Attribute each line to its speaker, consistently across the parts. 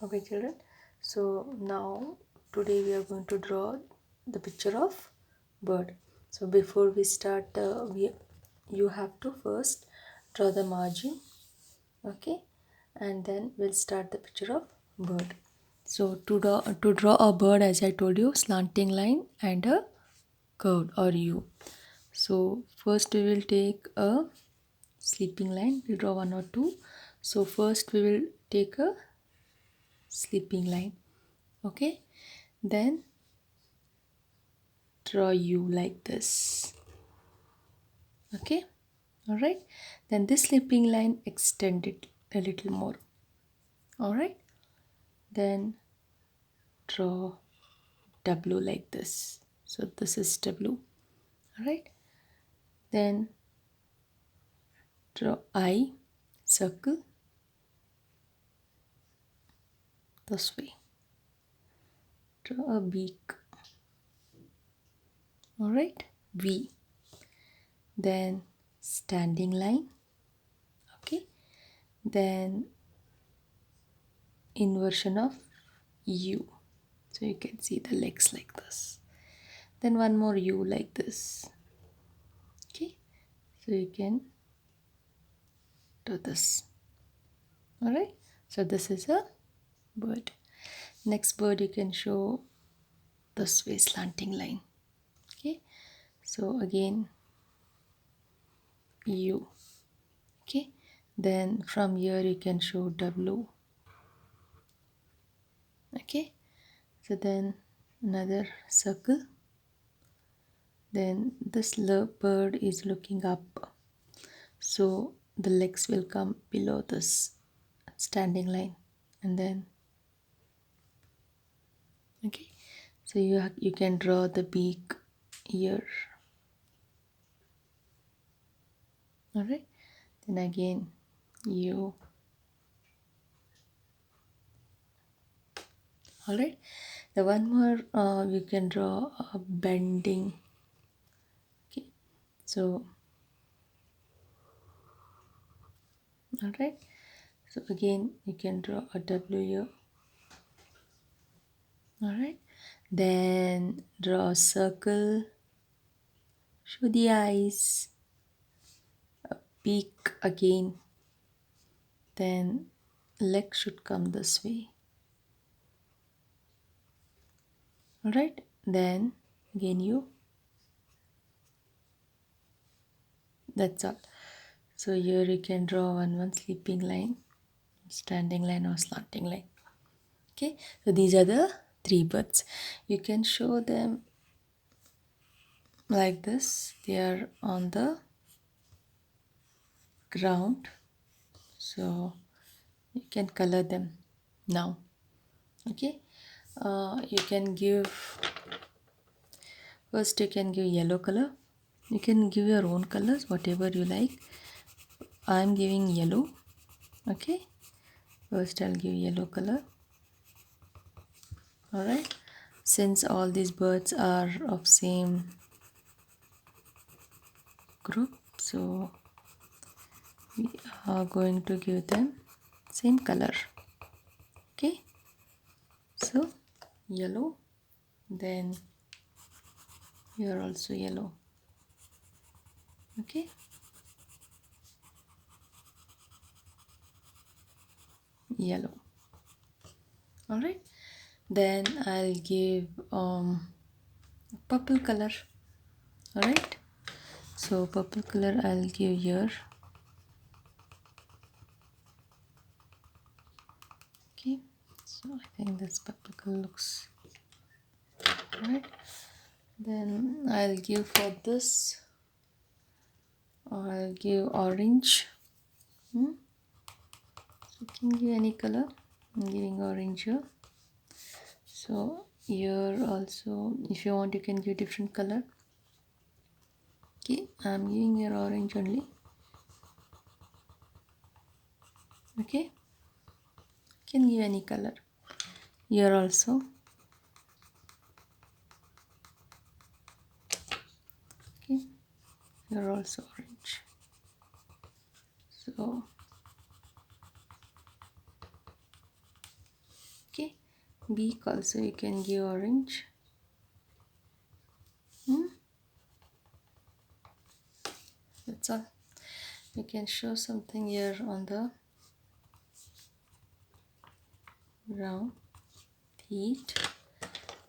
Speaker 1: Okay, children. So now today we are going to draw the picture of bird. So before we start, you have to first draw the margin, okay, and then we'll start the picture of bird. So to draw a bird, as I told you, slanting line and a curved or U. So first we will take a sleeping line. We'll draw one or two. So first we will take a sleeping line, okay, then draw U like this, okay, all right. Then this sleeping line, extend it a little more, all right. Then draw W like this. So this is W, all right. Then draw I, circle this way. Draw a beak, all right. V. Then standing line, okay. Then inversion of U, so you can see the legs like this. Then one more U like this, okay. So you can do this, all right. So this is a bird. Next bird you can show this way, slanting line, okay. So again U, okay. Then from here you can show W, okay. So then another circle. Then this bird is looking up, so the legs will come below this standing line, and then okay. So you can draw the beak here, all right. Then again you, all right. The one more you can draw a bending, okay. So all right. So again you can draw a W here, all right. Then draw a circle, show the eyes, beak again, then leg should come this way, all right. Then again you, that's all. So here you can draw one sleeping line, standing line or slanting line, okay. So these are the three birds. You can show them like this, they are on the ground, so you can color them now, okay. You can give, first you can give yellow color. You can give your own colors, whatever you like. I'm giving yellow, okay. First I'll give yellow color, all right. Since all these birds are of same group, so we are going to give them same color, okay. So yellow, then here also yellow, okay. Yellow, all right. Then I'll give purple color, all right. So purple color I'll give here, okay. So I think this purple color looks right. Then I'll give for this, I'll give orange. So you can give any color. I'm giving orange here. So here also, if you want, you can give different color, okay. I'm giving here orange only, okay. You can give any color here also, okay. Here also orange. So Okay, beak also you can give orange. Hmm? That's all. You can show something here on the round teeth.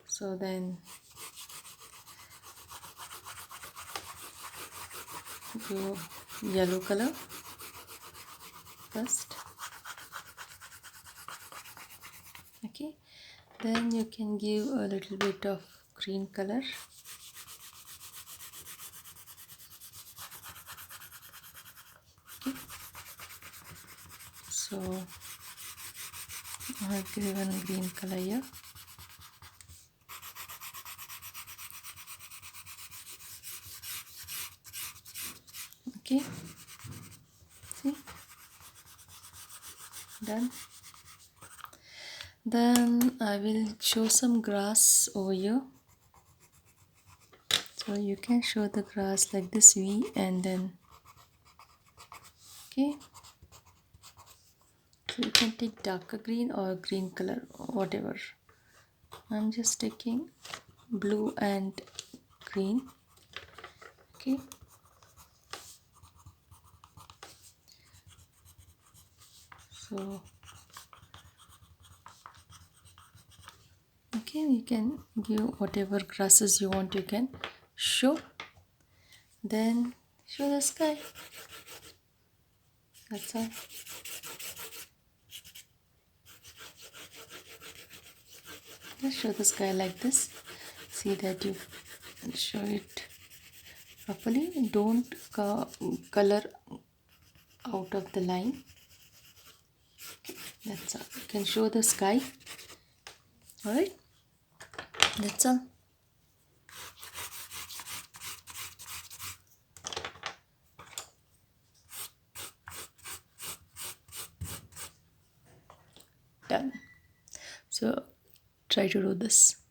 Speaker 1: So then do yellow color first. Okay, then you can give a little bit of green color. Okay, so I have given green color here. Okay, see, done. Then I will show some grass over here. So you can show the grass like this V, and then okay, so you can take darker green or green color, whatever. I'm just taking blue and green. Okay, so okay, you can give whatever grasses you want, you can show. Then show the sky. That's all. Just show the sky like this. See that you show it properly. Don't color out of the line. Okay, that's all. You can show the sky. Alright, that's all. Done. So try to do this.